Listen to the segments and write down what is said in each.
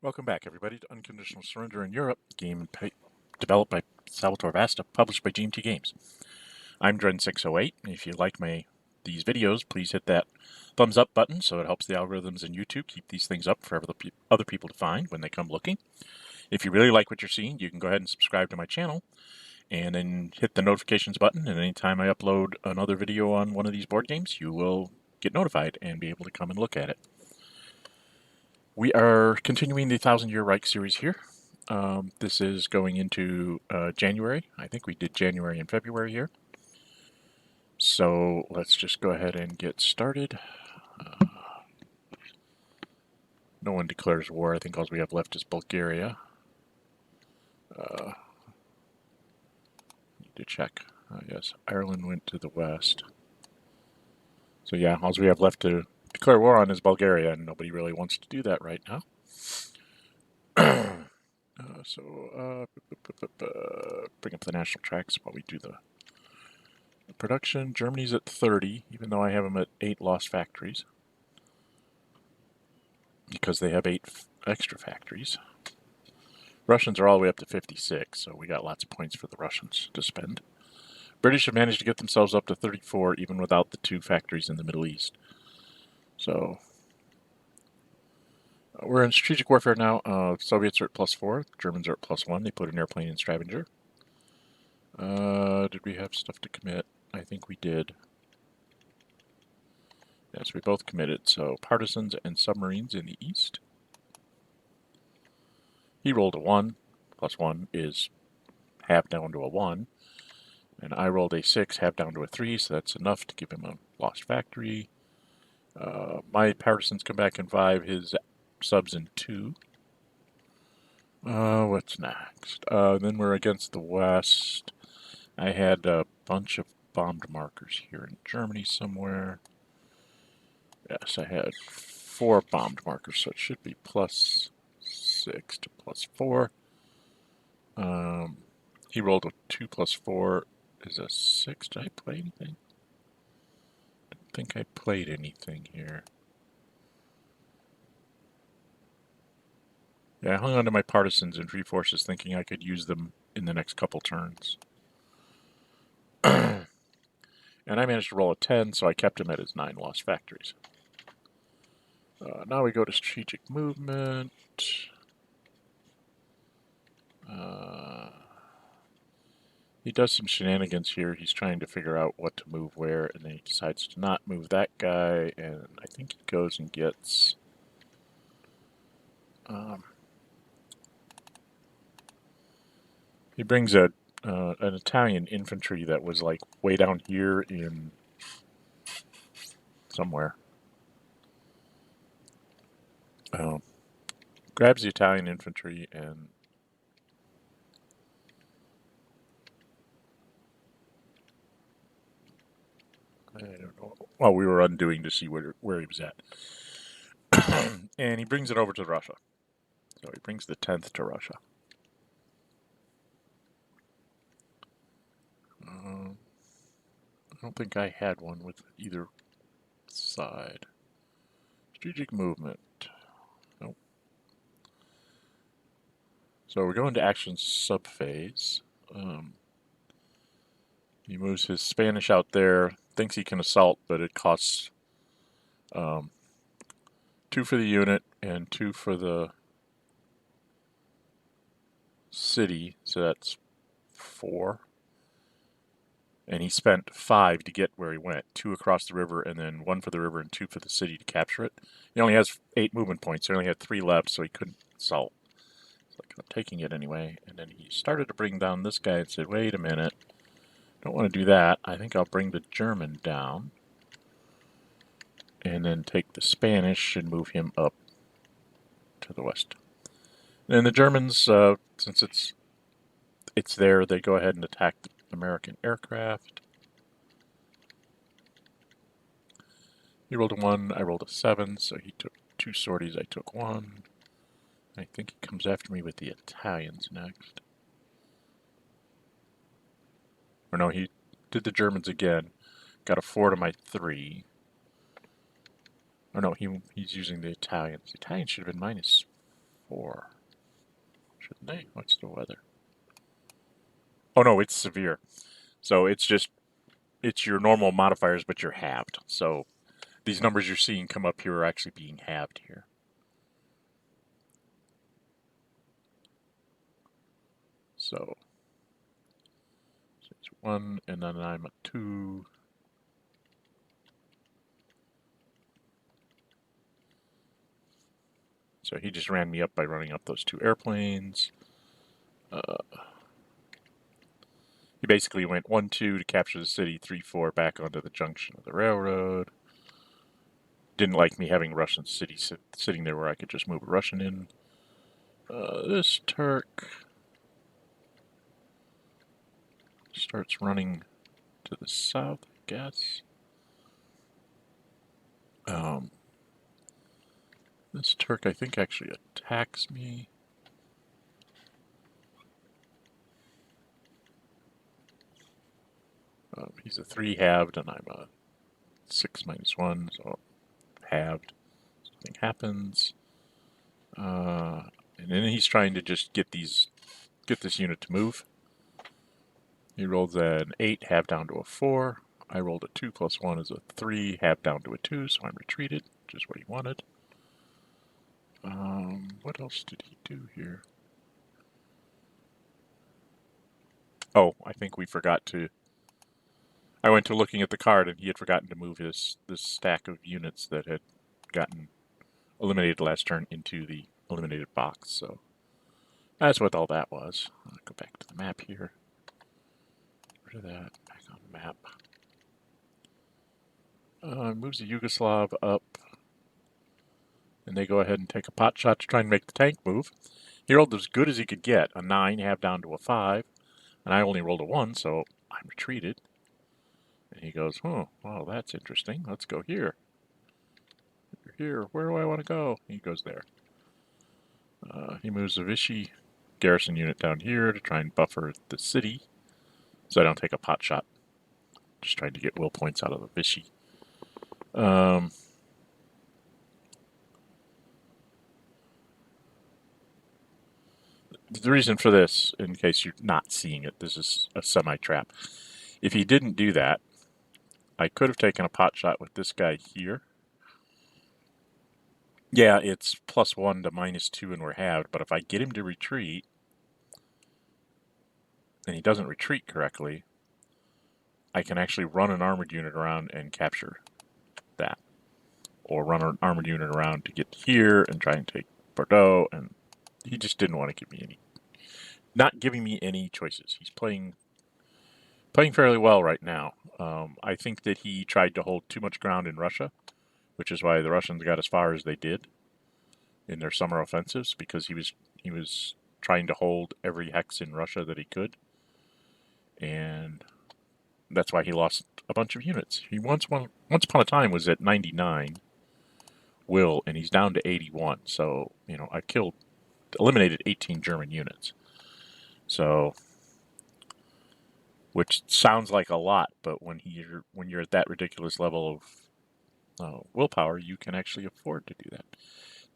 Welcome back, everybody, to Unconditional Surrender in Europe, game developed by Salvatore Vasta, published by GMT Games. I'm Jan45. If you like these videos, please hit that thumbs up button so it helps the algorithms in YouTube keep these things up for other people to find when they come looking. If you really like what you're seeing, you can go ahead and subscribe to my channel and then hit the notifications button, and anytime I upload another video on one of these board games, you will get notified and be able to come and look at it. We are continuing the Thousand Year Reich series here. This is going into January. I think we did January and February here. So let's just go ahead and get started. No one declares war. I think all we have left is Bulgaria. Need to check. Yes, Ireland went to the west. So yeah, all we have left to declare war on is Bulgaria, and nobody really wants to do that right now. Bring up the national tracks while we do the production. Germany's at 30, even though I have them at 8 lost factories, because they have 8 extra factories. Russians are all the way up to 56, so we got lots of points for the Russians to spend. British have managed to get themselves up to 34, even without the 2 factories in the Middle East. So we're in strategic warfare now. Soviets are at +4, Germans are at +1. They put an airplane in Stavanger. Did we have stuff to commit? I think we did. Yes, we both committed. So partisans and submarines in the east. He rolled a 1. +1 is half down to a 1. And I rolled a 6, half down to a 3, so that's enough to give him a lost factory. My partisans come back in 5, his subs in 2. What's next? Then we're against the west. I had a bunch of bombed markers here in Germany somewhere. Yes, I had 4 bombed markers, so it should be +6 to +4. He rolled a 2 + 4 is a 6. Did I play anything? I don't think I played anything here. Yeah, I hung on to my partisans and free forces thinking I could use them in the next couple turns. And I managed to roll a 10, so I kept him at his 9 lost factories. Now we go to strategic movement. He does some shenanigans here. He's trying to figure out what to move where, and then he decides to not move that guy, and I think he goes and gets... he brings an Italian infantry that was like way down here in somewhere. Grabs the Italian infantry and I don't know. Well, we were undoing to see where he was at. And he brings it over to Russia. So he brings the 10th to Russia. I don't think I had one with either side. Strategic movement. Nope. So we're going to action subphase. He moves his Spanish out there, thinks he can assault, but it costs 2 for the unit and 2 for the city, so that's 4. And he spent 5 to get where he went. 2 across the river, and then 1 for the river and 2 for the city to capture it. He only has 8 movement points. He only had 3 left, so he couldn't assault. It's like, I'm taking it anyway. And then he started to bring down this guy and said, wait a minute. Don't want to do that. I think I'll bring the German down. And then take the Spanish and move him up to the west. And the Germans, since it's there, they go ahead and attack the American aircraft. He rolled a 1, I rolled a 7, so he took 2 sorties, I took 1. I think he comes after me with the Italians next. Or no, he did the Germans again. Got a 4 to my 3. Or no, he's using the Italians. The Italians should have been 4. Shouldn't they? What's the weather? Oh no, it's severe. So it's your normal modifiers, but you're halved. So these numbers you're seeing come up here are actually being halved here. So it's 1, and then I'm a 2. So he just ran me up by running up those 2 airplanes. He basically went 1-2 to capture the city, 3-4 back onto the junction of the railroad. Didn't like me having Russian cities sitting there where I could just move a Russian in. This Turk starts running to the south, I guess. This Turk, I think, actually attacks me. He's a 3 halved, and I'm a 6 -1, so halved. Something happens. And then he's trying to just get this unit to move. He rolled an 8, halved down to a 4. I rolled a 2 + 1 is a 3, halved down to a 2, so I'm retreated, which is what he wanted. What else did he do here? Oh, I think we forgot to... I went to looking at the card, and he had forgotten to move this stack of units that had gotten eliminated last turn into the eliminated box, so that's what all that was. I'll go back to the map here. Get rid of that. Back on the map. Moves the Yugoslav up, and they go ahead and take a pot shot to try and make the tank move. He rolled as good as he could get, a 9, half down to a 5, and I only rolled a 1, so I'm retreated. And he goes, oh, well, that's interesting. Let's go here. Here, where do I want to go? He goes there. He moves a Vichy garrison unit down here to try and buffer the city, so I don't take a pot shot. Just trying to get will points out of the Vichy. The reason for this, in case you're not seeing it, this is a semi-trap. If he didn't do that, I could have taken a pot shot with this guy here. Yeah, it's +1 to -2 and we're halved, but if I get him to retreat, and he doesn't retreat correctly, I can actually run an armored unit around and capture that. Or run an armored unit around to get here and try and take Bordeaux, and he just didn't want to give me any... Not giving me any choices. He's playing fairly well right now. I think that he tried to hold too much ground in Russia, which is why the Russians got as far as they did in their summer offensives, because he was trying to hold every hex in Russia that he could, and that's why he lost a bunch of units. He once upon a time was at 99 will, and he's down to 81. So I eliminated 18 German units. So, which sounds like a lot, but when you're at that ridiculous level of willpower, you can actually afford to do that.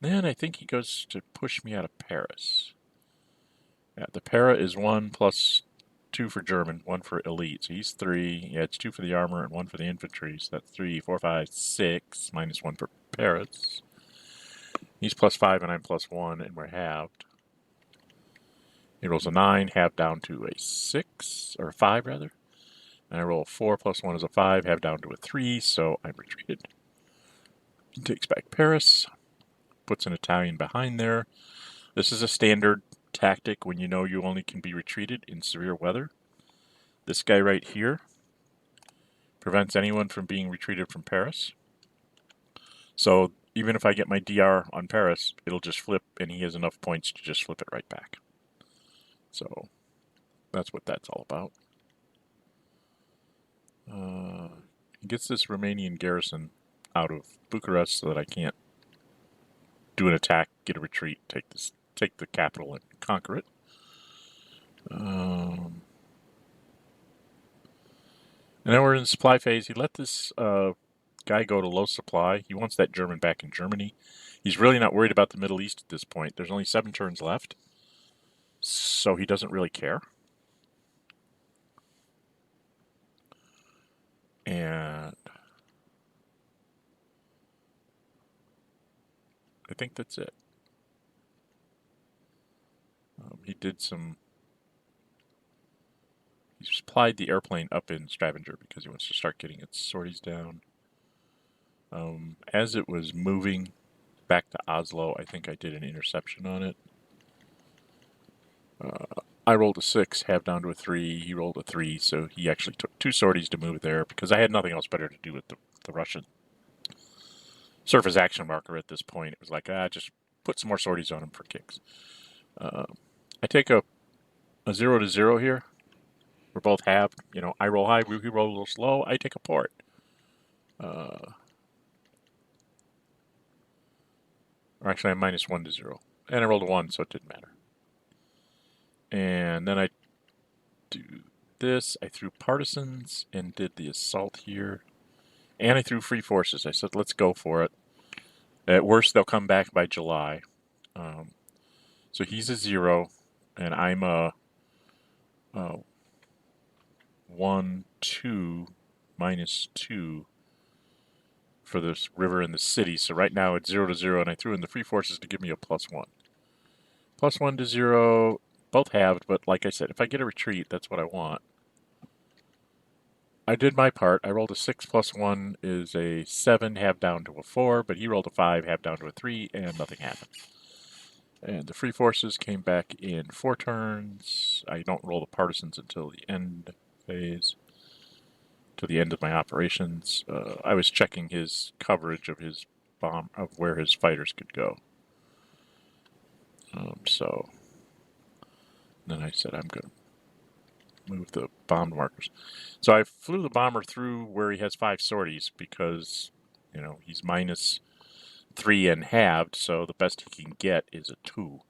Then I think he goes to push me out of Paris. Yeah, the para is 1 + 2 for German, 1 for elite. So he's 3. Yeah, it's 2 for the armor and 1 for the infantry. So that's 3, 4, 5, 6, -1 for Paris. He's +5 and I'm +1, and we're halved. He rolls a 9, halved down to a 6, or a 5 rather. And I roll a 4 + 1 is a 5, halved down to a 3, so I'm retreated. He takes back Paris, puts an Italian behind there. This is a standard tactic when you know you only can be retreated in severe weather. This guy right here prevents anyone from being retreated from Paris. So even if I get my DR on Paris, it'll just flip, and he has enough points to just flip it right back. So that's what that's all about. He gets this Romanian garrison out of Bucharest so that I can't do an attack, get a retreat, take the capital and conquer it. And then we're in the supply phase. He let this guy go to low supply. He wants that German back in Germany. He's really not worried about the Middle East at this point. There's only 7 turns left, so he doesn't really care. And I think that's it. He supplied the airplane up in Stavanger because he wants to start getting its sorties down. As it was moving back to Oslo, I think I did an interception on it. I rolled a 6, halved down to a 3. He rolled a 3, so he actually took 2 sorties to move there because I had nothing else better to do with the Russian surface action marker at this point. It was like, just put some more sorties on him for kicks. I take a 0 to 0 here. We're both halved. You know, I roll high, he roll a little slow. I take a port. Or actually, I'm minus 1 to 0. And I rolled a 1, so it didn't matter. And then I do this. I threw partisans and did the assault here. And I threw free forces. I said, let's go for it. At worst, they'll come back by July. So he's a 0, and I'm a 1, 2, minus 2 for this river in the city. So right now it's 0 to 0, and I threw in the free forces to give me a +1. +1 to 0, both halved, but like I said, if I get a retreat, that's what I want. I did my part. I rolled a 6 + 1 is a 7, halved down to a 4, but he rolled a 5, halved down to a 3, and nothing happened. And the free forces came back in 4 turns. I don't roll the partisans until the end phase, to the end of my operations. I was checking his coverage of his bomb, of where his fighters could go. So then I said, I'm going to move the bombed markers. So I flew the bomber through where he has 5 sorties because, you know, he's minus 3 and halved, so the best he can get is a 2.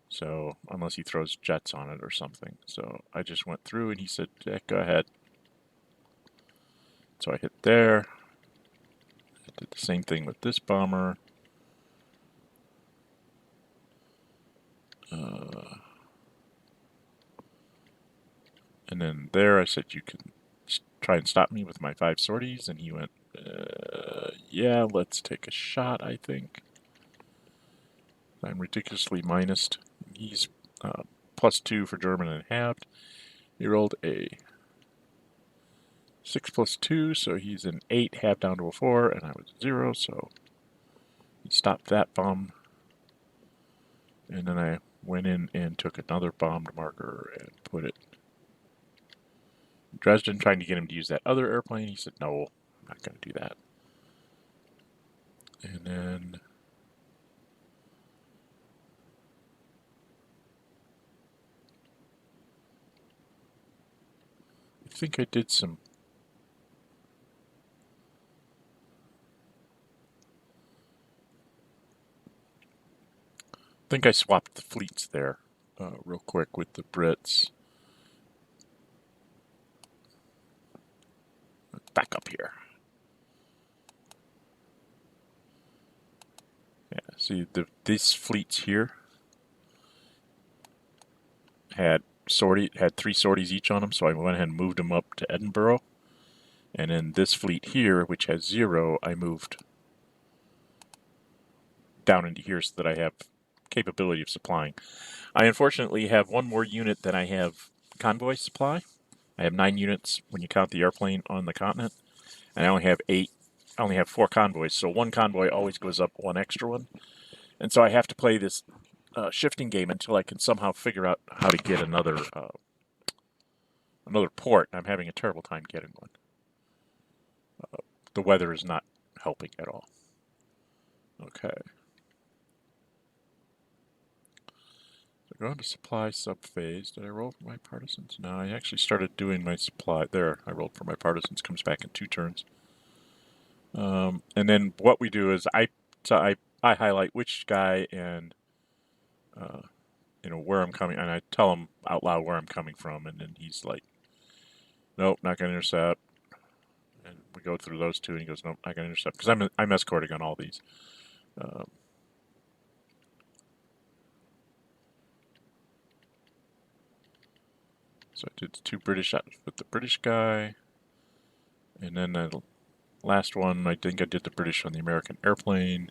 So, unless he throws jets on it or something. So, I just went through and he said, yeah, go ahead. So I hit there. I did the same thing with this bomber. And then there I said, you can try and stop me with my 5 sorties. And he went, yeah, let's take a shot, I think. I'm ridiculously minused. He's +2 for German and halved. He rolled a 6 + 2, so he's an 8, halved down to a 4, and I was 0, so he stopped that bomb. And then I went in and took another bombed marker and put it in Dresden, trying to get him to use that other airplane. He said, no, I'm not going to do that. And then I think I did some I think I swapped the fleets there real quick with the Brits. Let's back up here. Yeah, see, these fleets here had 3 sorties each on them, so I went ahead and moved them up to Edinburgh. And then this fleet here, which has 0, I moved down into here so that I have capability of supplying. I unfortunately have 1 more unit than I have convoy supply. I have 9 units when you count the airplane on the continent, and I only have 8. I only have 4 convoys, so 1 convoy always goes up 1 extra one. And so I have to play this shifting game until I can somehow figure out how to get another port. I'm having a terrible time getting one. The weather is not helping at all. Okay. So going to supply subphase. Did I roll for my partisans? No, I actually started doing my supply. There, I rolled for my partisans. Comes back in 2 turns. And then what we do is I highlight which guy and where I'm coming, and I tell him out loud where I'm coming from, and then he's like, nope, not going to intercept. And we go through those 2, and he goes, nope, not going to intercept, because I'm escorting on all these. Um, so I did the 2 British with the British guy, and then the last one I think I did the British on the American airplane,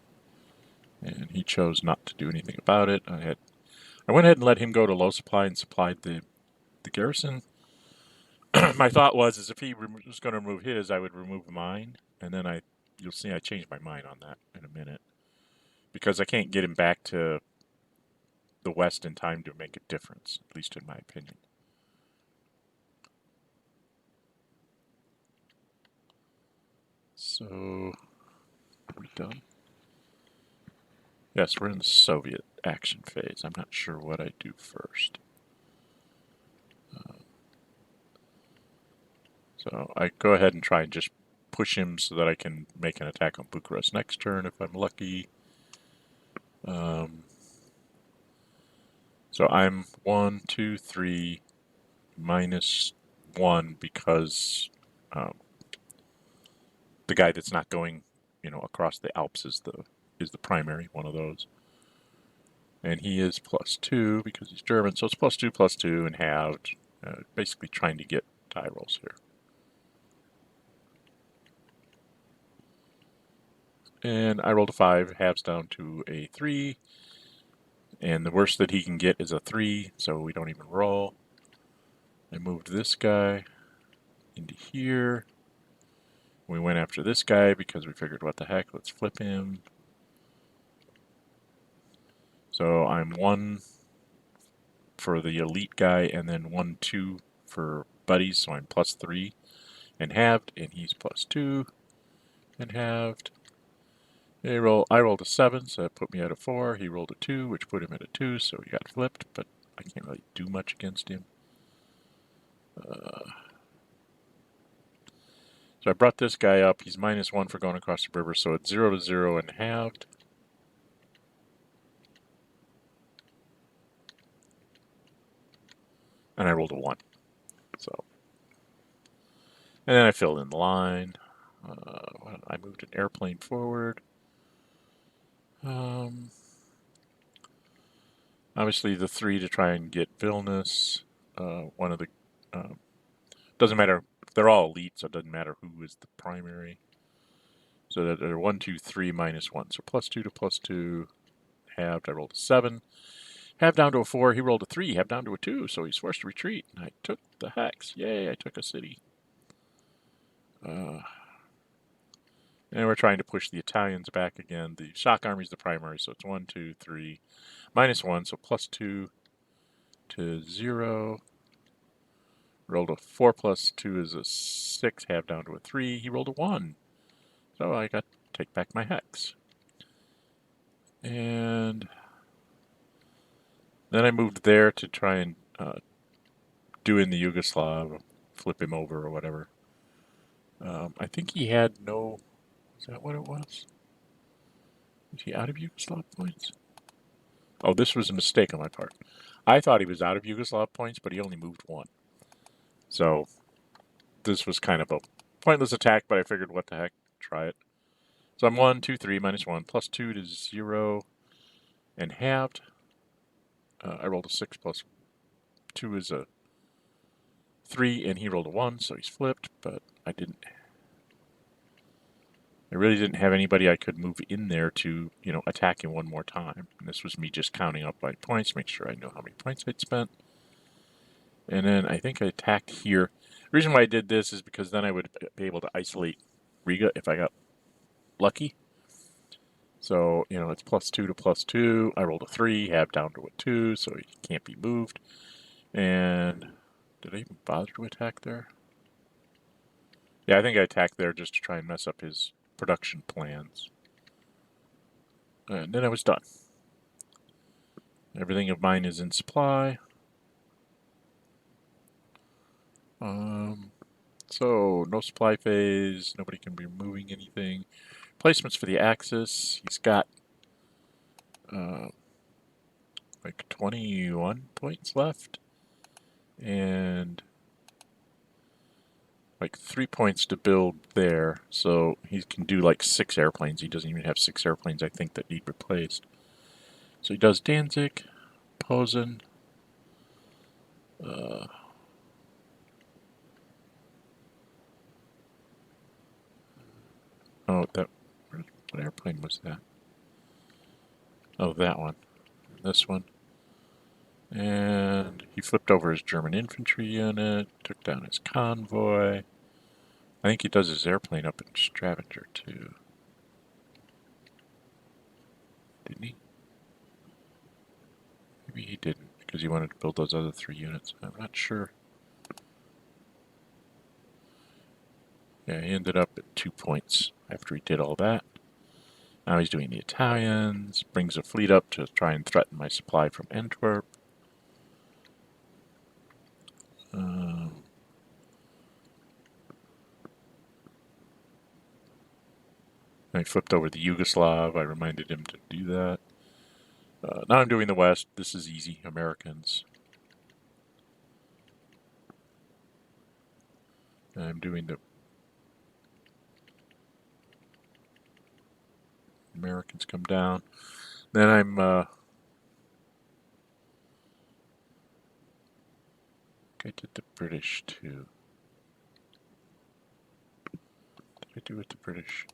and he chose not to do anything about it. I went ahead and let him go to low supply and supplied the garrison. My thought was if he was going to remove his, I would remove mine, and then you'll see I changed my mind on that in a minute, because I can't get him back to the west in time to make a difference, at least in my opinion. So, are we done? Yes, we're in the Soviet action phase. I'm not sure what I do first. So I go ahead and try and just push him so that I can make an attack on Bucharest next turn if I'm lucky. So I'm 1, 2, 3, -1 because the guy that's not going, across the Alps is the primary one of those. And he is +2 because he's German, so it's +2, +2, and halved. Basically trying to get die rolls here. And I rolled a 5, halves down to a 3. And the worst that he can get is a 3, so we don't even roll. I moved this guy into here. We went after this guy because we figured, what the heck, let's flip him. So I'm 1 for the elite guy and then 1, 2 for buddies, so I'm +3 and halved, and he's +2 and halved. I rolled a 7, so that put me at a 4. He rolled a 2, which put him at a 2, so he got flipped, but I can't really do much against him. So I brought this guy up. He's -1 for going across the river, so it's 0 to 0 and halved. And I rolled a 1. So, and then I filled in the line. I moved an airplane forward. Obviously the 3 to try and get Vilnius. One of the doesn't matter. They're all elite, so it doesn't matter who is the primary. So that they're 1, 2, 3, -1. So +2 to +2. Halved. I rolled a 7. Halved down to a 4. He rolled a 3. Halved down to a 2. So he's forced to retreat. And I took the hex. Yay! I took a city. And we're trying to push the Italians back again. The shock army is the primary, so it's 1, 2, 3, -1. So +2 to 0. Rolled a 4 +2 is a 6. Halved down to a 3. He rolled a 1. So I got to take back my hex. And then I moved there to try and do in the Yugoslav, flip him over or whatever. I think he had no... Is that what it was? Is he out of Yugoslav points? Oh, this was a mistake on my part. I thought he was out of Yugoslav points, but he only moved 1. So this was kind of a pointless attack, but I figured, what the heck, try it. So I'm 1, 2, 3, -1, +2 to 0, and halved. I rolled a 6 +2 is a 3, and he rolled a 1, so he's flipped, but I really didn't have anybody I could move in there to, attack him one more time. And this was me just counting up my points, make sure I know how many points I'd spent. And then I think I attacked here. The reason why I did this is because then I would be able to isolate Riga if I got lucky. So, it's +2 to +2. I rolled a 3, halved down to a 2, so he can't be moved. And did I even bother to attack there? Yeah, I think I attacked there just to try and mess up his production plans. And then I was done. Everything of mine is in supply. So, no supply phase. Nobody can be moving anything. Placements for the Axis. He's got like 21 points left. And like 3 points to build there, so he can do like 6 airplanes. He doesn't even have 6 airplanes, I think, that need replaced. So he does Danzig, Posen, oh, what airplane was that? Oh, that one. This one. And he flipped over his German infantry unit, took down his convoy. I think he does his airplane up in Stavanger, too. Didn't he? Maybe he didn't, because he wanted to build those other 3 units. I'm not sure. Yeah, he ended up at 2 points after he did all that. Now he's doing the Italians, brings a fleet up to try and threaten my supply from Antwerp. I flipped over the Yugoslav. I reminded him to do that. Now I'm doing the West. This is easy. Americans. I'm doing the Americans come down. Then I'm I did the British too. What did I do with the British?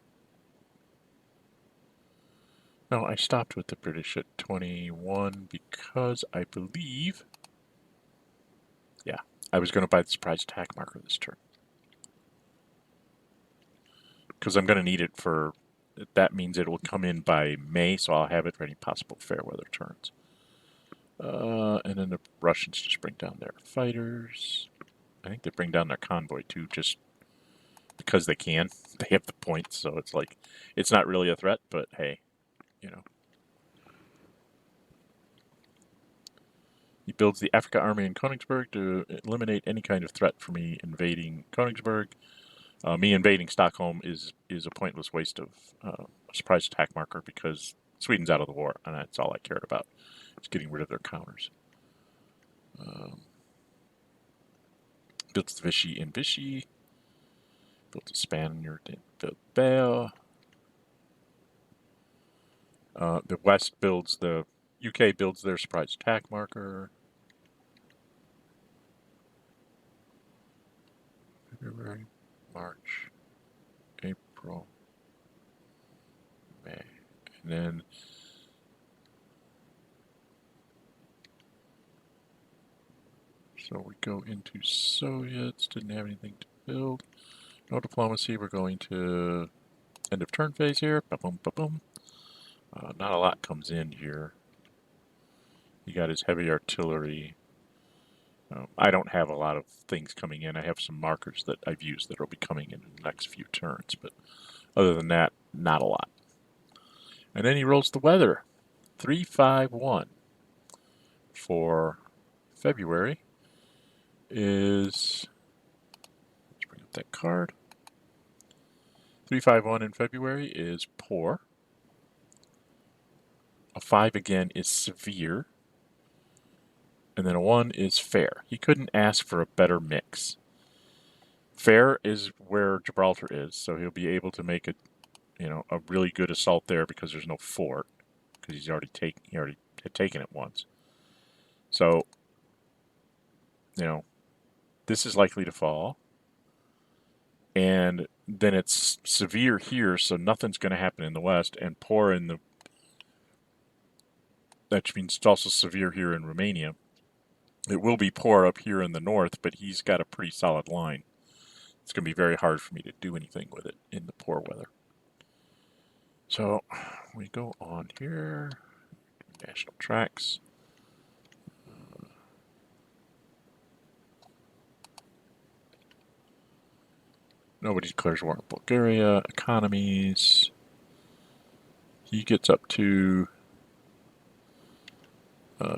No, I stopped with the British at 21 because I believe, yeah, I was going to buy the surprise attack marker this turn. Because I'm going to need it for, that means it will come in by May, so I'll have it for any possible fair weather turns. And then the Russians just bring down their fighters. I think they bring down their convoy too, just because they can. They have the points, so it's like, it's not really a threat, but hey, you know. He builds the Africa Army in Königsberg to eliminate any kind of threat for me invading Königsberg. Me invading Stockholm is a pointless waste of a surprise attack marker because Sweden's out of the war, and that's all I cared about. It's getting rid of their counters. Built the Vichy in Vichy. Built a Spaniard in Bilbao. The West builds the UK builds their surprise attack marker. February, March, April, May, and then so we go into Soviets. Didn't have anything to build. No diplomacy. We're going to end of turn phase here. Ba-boom, ba-boom. Not a lot comes in here. He got his heavy artillery. I don't have a lot of things coming in. I have some markers that I've used that will be coming in the next few turns, but other than that, not a lot. And then he rolls the weather. 351 for February is, let's bring up that card. 351 in February is poor. A 5 again is severe. And then a 1 is fair. He couldn't ask for a better mix. Fair is where Gibraltar is, so he'll be able to make a really good assault there because there's no fort, because he already had taken it once. So, this is likely to fall. And then it's severe here, so nothing's going to happen in the west, and poor in the, that means it's also severe here in Romania. It will be poor up here in the north, but he's got a pretty solid line. It's going to be very hard for me to do anything with it in the poor weather. So we go on here, national tracks. Nobody declares war in Bulgaria. Economies. He gets up to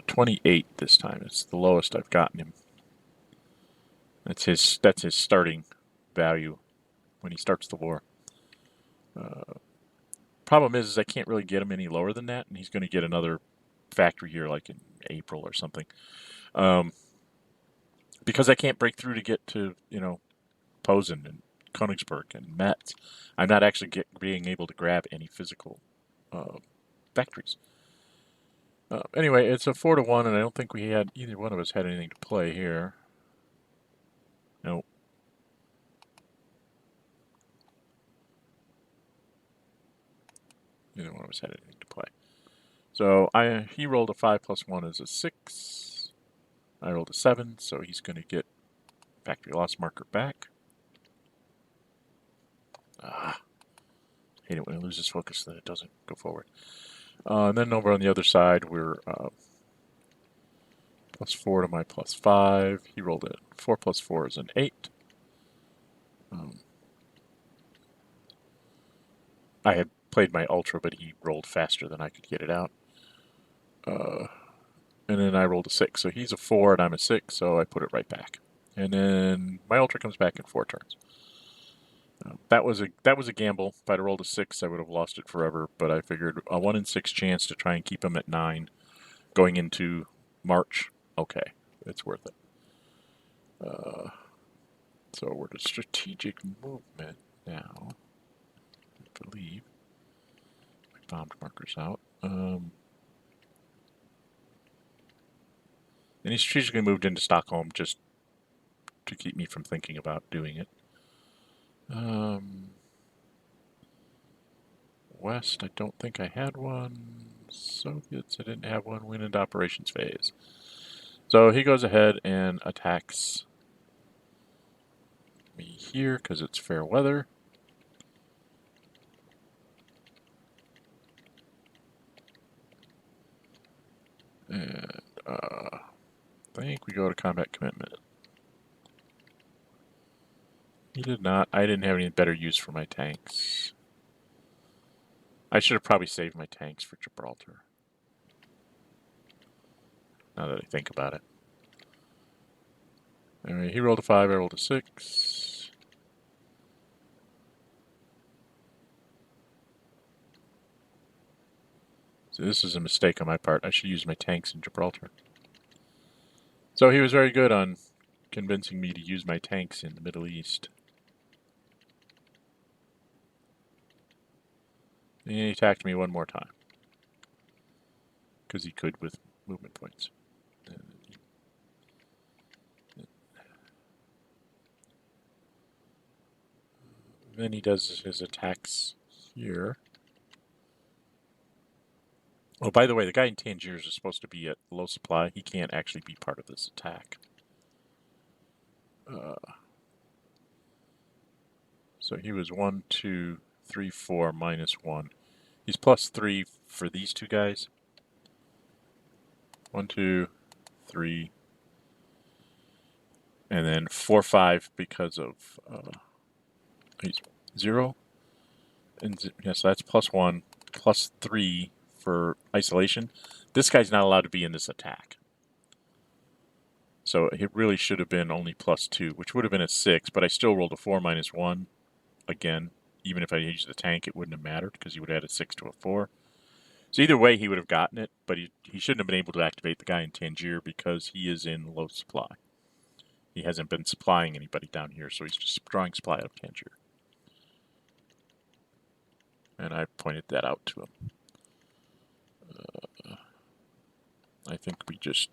28 this time. It's the lowest I've gotten him. That's his starting value when he starts the war. Problem is I can't really get him any lower than that, and he's going to get another factory here like in April or something. Because I can't break through to get to, Posen and Königsberg and Metz. I'm not actually being able to grab any physical factories. Anyway, it's a 4-1, and I don't think we had either one of us had anything to play here. Nope. Neither one of us had anything to play. So he rolled a 5 plus 1 is a 6. I rolled a 7, so he's going to get factory loss marker back. Hate it when it loses focus, then it doesn't go forward. And then over on the other side, we're plus 4 to my plus 5. He rolled it. 4 plus 4 is an 8. I had played my Ultra, but he rolled faster than I could get it out. And then I rolled a 6. So he's a 4 and I'm a 6, so I put it right back. And then my Ultra comes back in 4 turns. That was a gamble. If I'd rolled a 6, I would have lost it forever. But I figured a 1 in 6 chance to try and keep him at 9 going into March. Okay, it's worth it. So we're to strategic movement now. I believe. My bombed marker's out. And he strategically moved into Stockholm just to keep me from thinking about doing it. West, I don't think I had one. Soviets, I didn't have one. Went into operations phase. So he goes ahead and attacks me here because it's fair weather. And I think we go to combat commitment. He did not. I didn't have any better use for my tanks. I should have probably saved my tanks for Gibraltar. Now that I think about it. Anyway, he rolled a 5, I rolled a 6. So this is a mistake on my part. I should use my tanks in Gibraltar. So he was very good on convincing me to use my tanks in the Middle East. And he attacked me one more time. Because he could with movement points. Then he does his attacks here. Oh, by the way, the guy in Tangiers is supposed to be at low supply. He can't actually be part of this attack. So he was 1, 2, 3, 4, minus 1. He's plus 3 for these two guys. 1, 2, 3. And then 4, 5 because of he's 0. And yeah, so that's plus 1, plus 3 for isolation. This guy's not allowed to be in this attack. So it really should have been only plus 2, which would have been a 6, but I still rolled a 4 minus 1. Again, even if I used the tank, it wouldn't have mattered because he would have had a 6 to a 4. So either way, he would have gotten it, but he shouldn't have been able to activate the guy in Tangier because he is in low supply. He hasn't been supplying anybody down here, so he's just drawing supply out of Tangier. And I pointed that out to him. I think we just...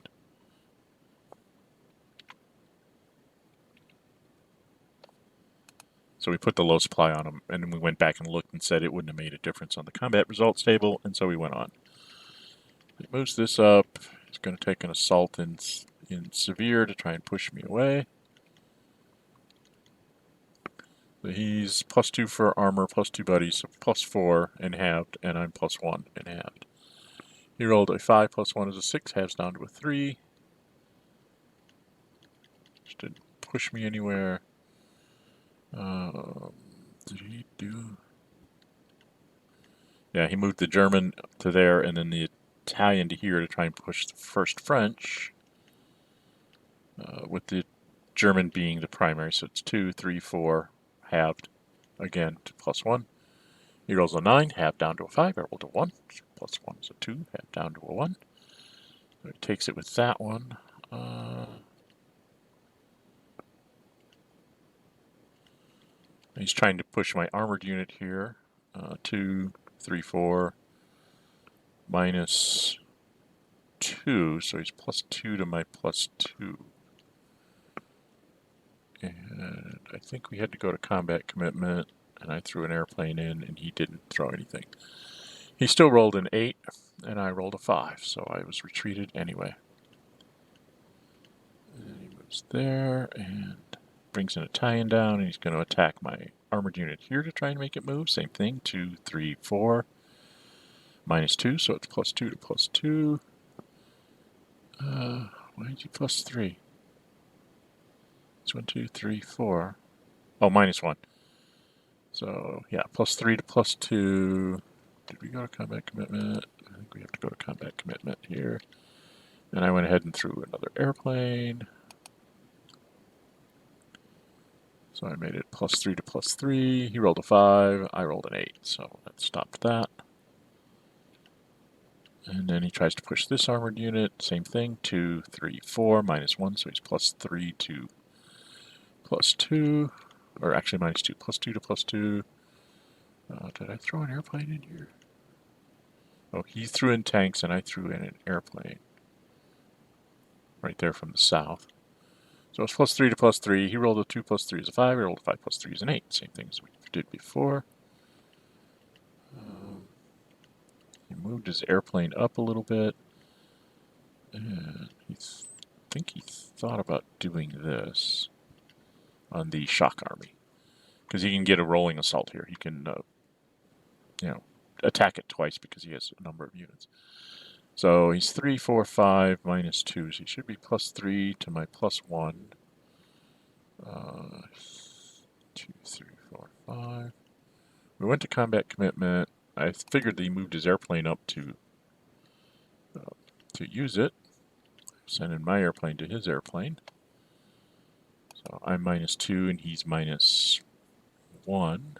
So we put the low supply on him, and then we went back and looked and said it wouldn't have made a difference on the combat results table, and so we went on. He moves this up. He's going to take an assault in severe to try and push me away. So he's plus 2 for armor, plus 2 buddies, so plus 4 and halved, and I'm plus 1 and halved. He rolled a 5 plus 1 is a 6, halves down to a 3. Just didn't push me anywhere. Did he do... Yeah, he moved the German to there and then the Italian to here to try and push the first French. With the German being the primary, so it's 2, 3, 4, halved. Again, to plus 1. He rolls a 9, halved down to a 5. I rolled a 1. So plus 1 is a 2, halved down to a 1. So he takes it with that one. he's trying to push my armored unit here. 2, 3, 4, minus 2, so he's plus 2 to my plus 2. And I think we had to go to combat commitment, and I threw an airplane in, and he didn't throw anything. He still rolled an 8, and I rolled a 5, so I was retreated anyway. And he moves there, and brings an Italian down, and he's going to attack my armored unit here to try and make it move. Same thing, 2, 3, 4, minus 2, so it's plus 2 to plus 2. Why did you plus 3? It's 1, 2, 3, 4. Oh, minus 1. So, yeah, plus 3 to plus 2. Did we go to combat commitment? I think we have to go to combat commitment here. And I went ahead and threw another airplane. So I made it plus 3 to plus 3. He rolled a 5. I rolled an 8. So that stopped that. And then he tries to push this armored unit. Same thing. 2, 3, 4, minus 1. So he's plus 3 to plus 2. Or actually minus 2. Plus 2 to plus 2. Did I throw an airplane in here? Oh, he threw in tanks and I threw in an airplane. Right there from the south. So it's plus 3 to plus 3. He rolled a 2 plus 3 is a 5. He rolled a 5 plus 3 is an 8. Same thing as we did before. He moved his airplane up a little bit. And I think he thought about doing this on the shock army. Because he can get a rolling assault here. He can, attack it twice because he has a number of units. So he's 3, 4, 5, minus 2. So he should be plus 3 to my plus 1. 2, 3, 4, 5. We went to combat commitment. I figured that he moved his airplane up to use it. Send in my airplane to his airplane. So I'm minus 2 and he's minus 1.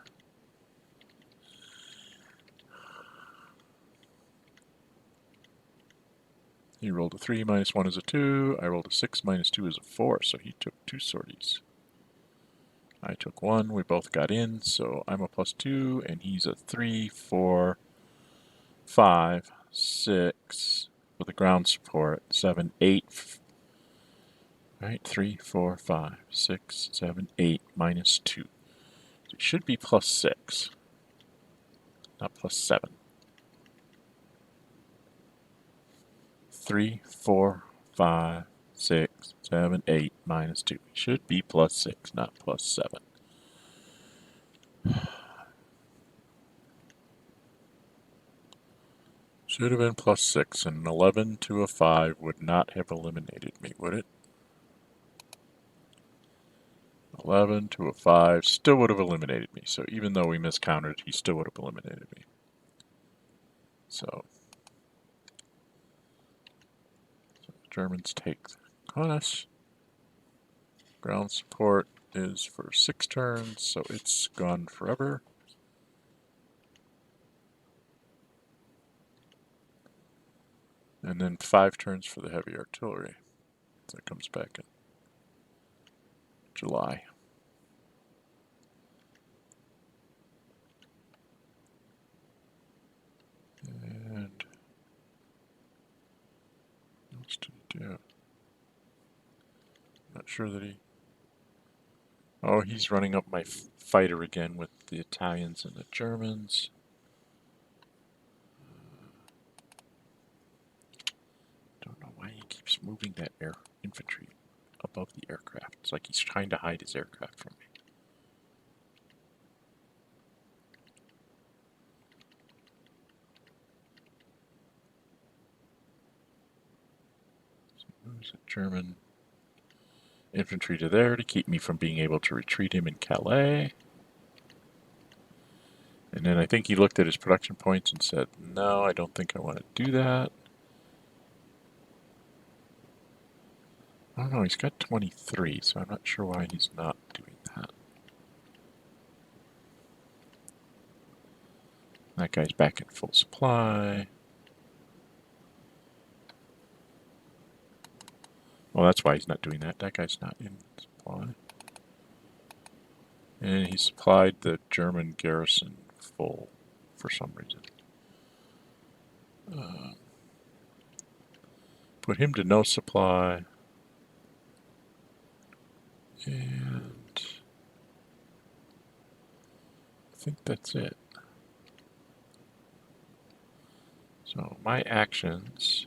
He rolled a 3, minus 1 is a 2. I rolled a 6, minus 2 is a 4, so he took 2 sorties. I took 1, we both got in, so I'm a plus 2, and he's a 3, 4, 5, 6, with a ground support, 7, 8. Right, 3, 4, 5, 6, 7, 8, minus 2. So it should be plus 6, not plus 7. 3, 4, 5, 6, 7, 8, minus 2. It should be plus 6, not plus 7. Should have been plus 6, and an 11 to a 5 would not have eliminated me, would it? 11 to a 5 still would have eliminated me. So even though we miscounted, he still would have eliminated me. So the Germans take on us. Ground support is for 6 turns, so it's gone forever. And then 5 turns for the heavy artillery. That comes back in July. And what else did he do? Not sure that he... Oh, he's running up my fighter again with the Italians and the Germans. Don't know why he keeps moving that infantry above the aircraft. It's like he's trying to hide his aircraft from me. So he moves the German infantry to there to keep me from being able to retreat him in Calais. And then I think he looked at his production points and said, no, I don't think I want to do that. I don't know, he's got 23, so I'm not sure why he's not doing that. That guy's back in full supply. Well, that's why he's not doing that. That guy's not in supply. And he supplied the German garrison full for some reason. Put him to no supply. And I think that's it. So my actions.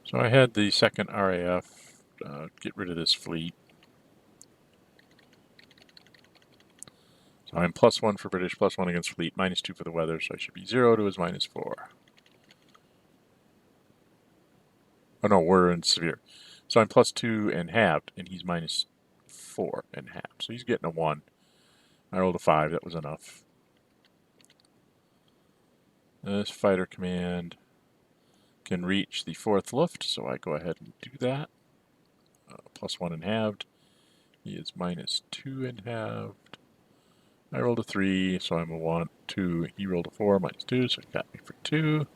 So I had the second RAF get rid of this fleet. So I'm +1 for British, +1 against fleet, -2 for the weather, so I should be 0 to his -4. Oh no, we're in severe. So I'm +2 and halved, and he's -4 and halved. So he's getting a 1. I rolled a 5, that was enough. This fighter command can reach the 4th Luft, so I go ahead and do that. +1 and halved. He is -2 and halved. I rolled a 3, so I'm a 1, 2. He rolled a 4, -2, so he got me for 2.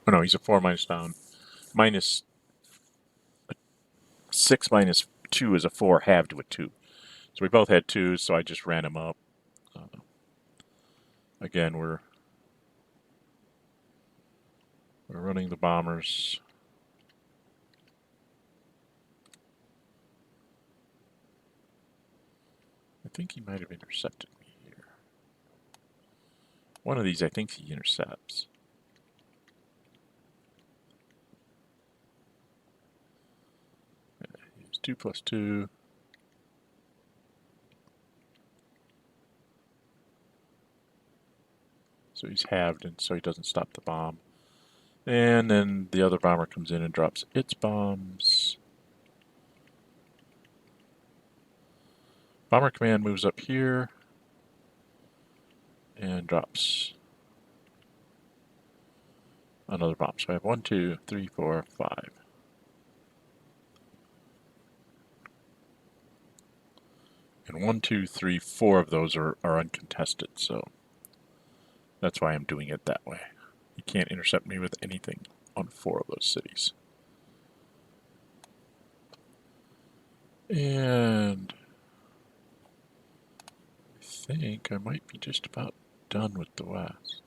Oh no, he's a 4 minus down. -6 -2 is a 4 halved with 2. So we both had 2s, so I just ran him up. Again, we're running the bombers. I think he might have intercepted me here. One of these I think he intercepts. He's 2 + 2. So he's halved, and so he doesn't stop the bomb. And then the other bomber comes in and drops its bombs. Bomber command moves up here and drops another bomb. So I have 1, 2, 3, 4, 5. And 1, 2, 3, 4 of those are uncontested, so that's why I'm doing it that way. He can't intercept me with anything on 4 of those cities. And I think I might be just about done with the West.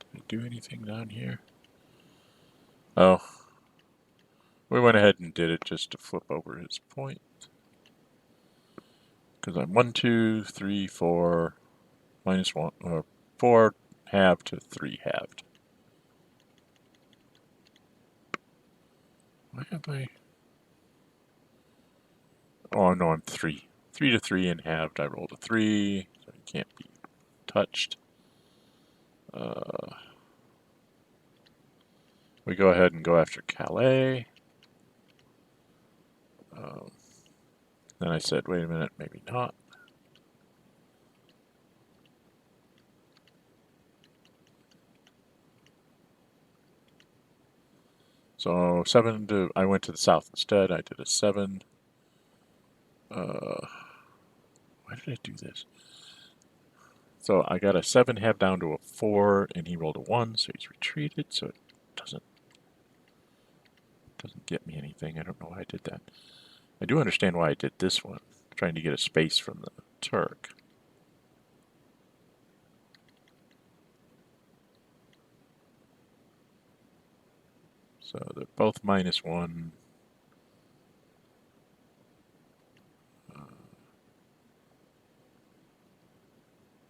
Did I do anything down here? Oh, we went ahead and did it just to flip over his point. Because I'm 1, 2, 3, 4, -1, or 4 halved to 3 halved. Why have I? Oh no, I'm 3. 3 to 3 and halved. I rolled a 3, so he can't be touched. We go ahead and go after Calais. Then I said, wait a minute, maybe not. So 7 to, I went to the south instead. I did a 7. Why did I do this? So I got a 7 half down to a 4, and he rolled a 1, so he's retreated, so it doesn't get me anything. I don't know why I did that. I do understand why I did this one, trying to get a space from the Turk. So they're both -1.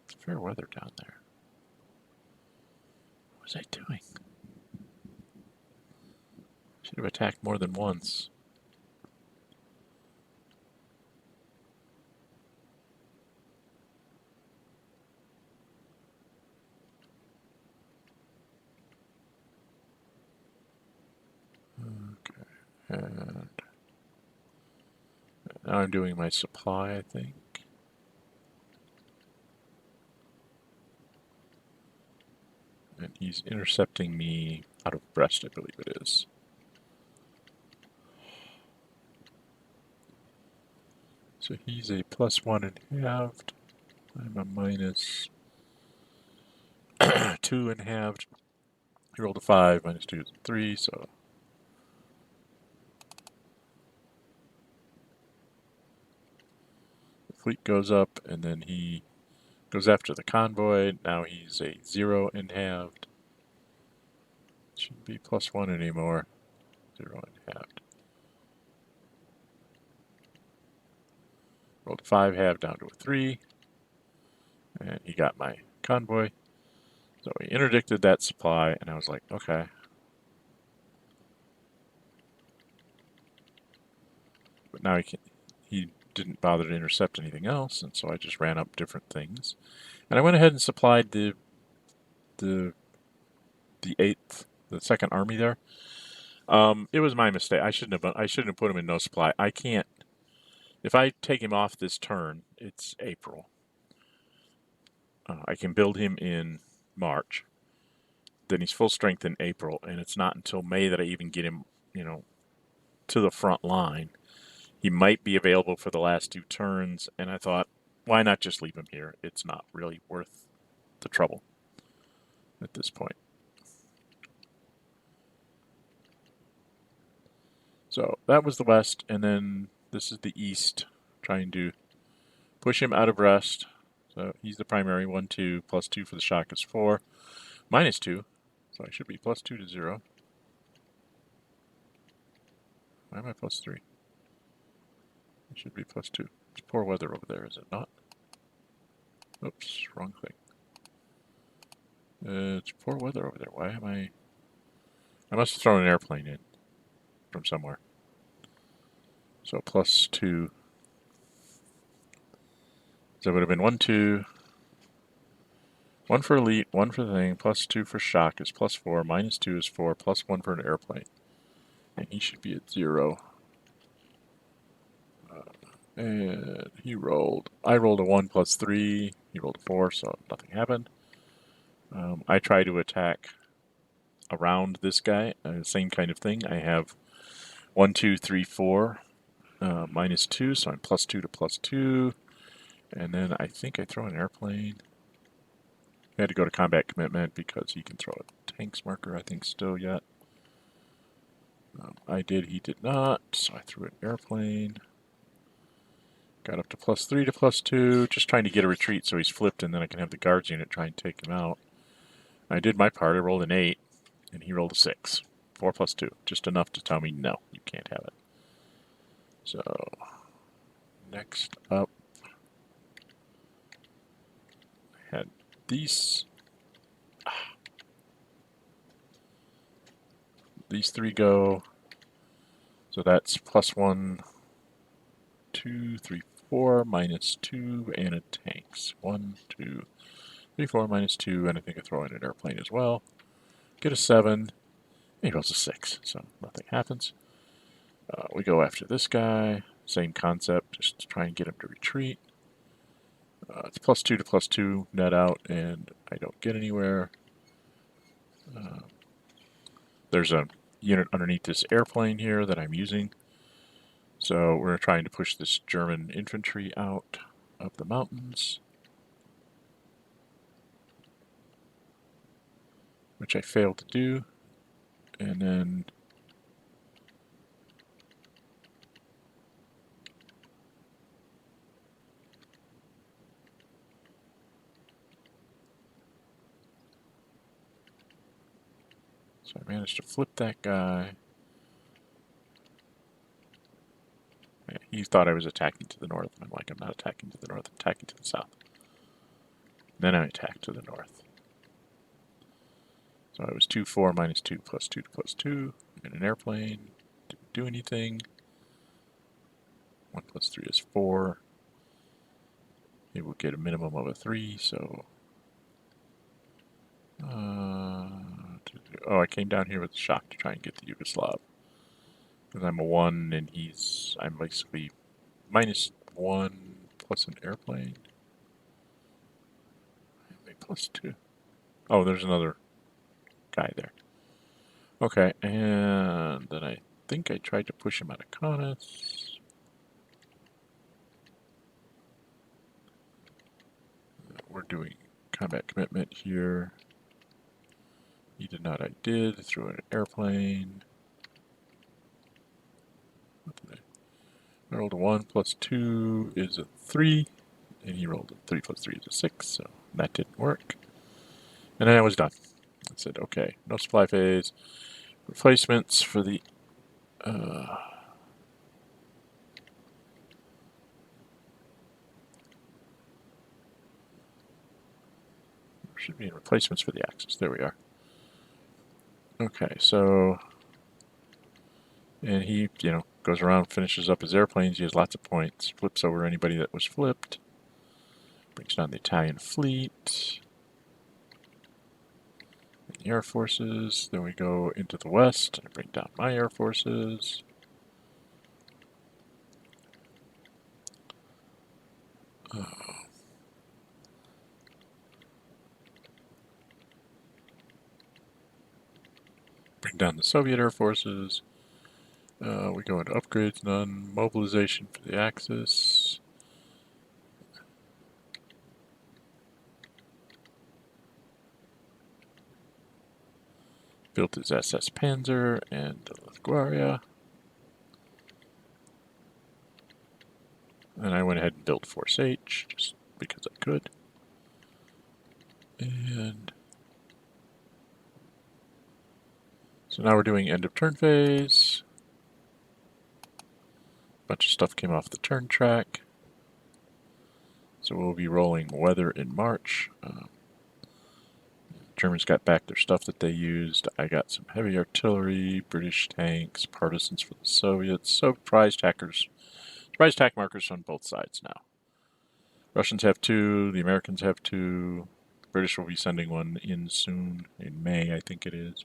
It's fair weather down there. What was I doing? Should have attacked more than once. Okay, and now I'm doing my supply, I think. And he's intercepting me out of Brest, I believe it is. So he's a +1 halved. I'm a -2 halved. He rolled a 5, -2 is 3, so the fleet goes up, and then he goes after the convoy. Now he's a 0 halved. Shouldn't be +1 anymore. 0 halved. Rolled a 5 halved down to a 3, and he got my convoy. So he interdicted that supply, and I was like, okay. But now he didn't bother to intercept anything else, and so I just ran up different things. And I went ahead and supplied the 8th, the 2nd Army there. It was my mistake. I shouldn't have put him in no supply. I can't. If I take him off this turn, it's April. I can build him in March. Then he's full strength in April, and it's not until May that I even get him, to the front line. He might be available for the last 2 turns, and I thought, why not just leave him here? It's not really worth the trouble at this point. So that was the West, and then this is the East, trying to push him out of rest. So he's the primary, 1, 2, +2 for the shock is 4, -2, so I should be +2 to 0. Why am I +3? It should be +2. It's poor weather over there, is it not? Oops, wrong thing. It's poor weather over there. Why am I must have thrown an airplane in from somewhere. So +2. So it would have been 1, 2. 1 for elite, 1 for the thing, +2 for shock is +4, -2 is 4, +1 for an airplane. And he should be at 0. And I rolled a 1 +3, he rolled a 4, so nothing happened. I try to attack around this guy, same kind of thing. I have 1, 2, 3, 4, -2, so I'm +2 to +2. And then I think I throw an airplane. I had to go to combat commitment because he can throw a tanks marker, I think, still yet. I did, he did not, so I threw an airplane. Got up to +3 to +2, just trying to get a retreat so he's flipped, and then I can have the guards unit try and take him out. I did my part, I rolled an 8, and he rolled a 6. 4 +2, just enough to tell me, no, you can't have it. So, next up, I had these 3 go, so that's +1, 2, 3, 4, -2, and a tanks. 1, 2, 3, 4, -2, and I think I throw in an airplane as well. Get a 7, he rolls a 6, so nothing happens. We go after this guy, same concept, just to try and get him to retreat. It's +2 to +2 net out, and I don't get anywhere. There's a unit underneath this airplane here that I'm using. So we're trying to push this German infantry out of the mountains, which I failed to do. And then so I managed to flip that guy. He thought I was attacking to the north, and I'm like, I'm not attacking to the north, I'm attacking to the south. Then I attacked to the north. So I was 2, 4, -2, +2 to +2, and an airplane. Didn't do anything. 1 + 3 is 4. It will get a minimum of a 3, so... I came down here with the shock to try and get the Yugoslav. Because I'm a 1, and I'm basically -1 plus an airplane. +2. Oh, there's another guy there. Okay, and then I think I tried to push him out of Kaunas. we're doing combat commitment here. He did not, I did. Threw an airplane. I rolled a 1 plus 2 is a 3, and he rolled a 3 plus 3 is a 6, so that didn't work. And then I was done. I said, okay, no supply phase. Replacements for the... should be replacements for the Axis. There we are. Okay, so... And he, goes around, finishes up his airplanes. He has lots of points. Flips over anybody that was flipped. Brings down the Italian fleet. And the air forces. Then we go into the west and bring down my air forces. Bring down the Soviet air forces. We go into upgrades, none. Mobilization for the Axis. Built his SS Panzer and the LaGuardia. And I went ahead and built Force H, just because I could. And so now we're doing end of turn phase. A bunch of stuff came off the turn track. So we'll be rolling weather in March. Germans got back their stuff that they used. I got some heavy artillery, British tanks, partisans for the Soviets. So prize tack markers on both sides now. Russians have 2, the Americans have 2. British will be sending one in soon, in May, I think it is.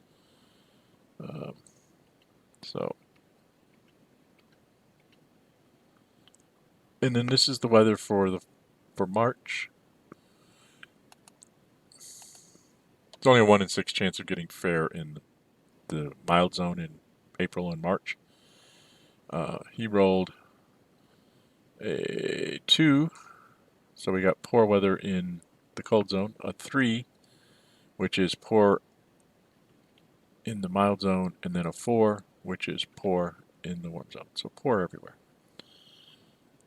And then this is the weather for March. It's only a 1 in 6 chance of getting fair in the mild zone in April and March. He rolled a 2, so we got poor weather in the cold zone. A 3, which is poor in the mild zone, and then a 4, which is poor in the warm zone. So poor everywhere.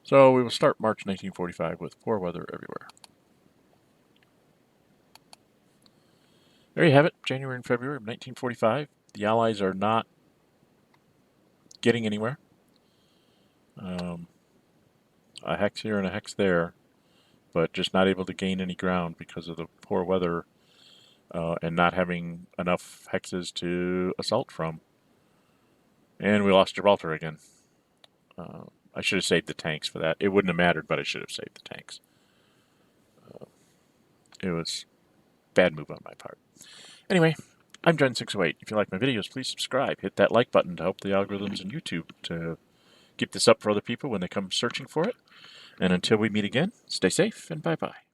So we will start March 1945 with poor weather everywhere. There you have it, January and February of 1945. The Allies are not getting anywhere. A hex here and a hex there, but just not able to gain any ground because of the poor weather and not having enough hexes to assault from. And we lost Gibraltar again. I should have saved the tanks for that. It wouldn't have mattered, but I should have saved the tanks. It was a bad move on my part. Anyway, I'm Jan45. If you like my videos, please subscribe. Hit that like button to help the algorithms in YouTube to keep this up for other people when they come searching for it. And until we meet again, stay safe and bye-bye.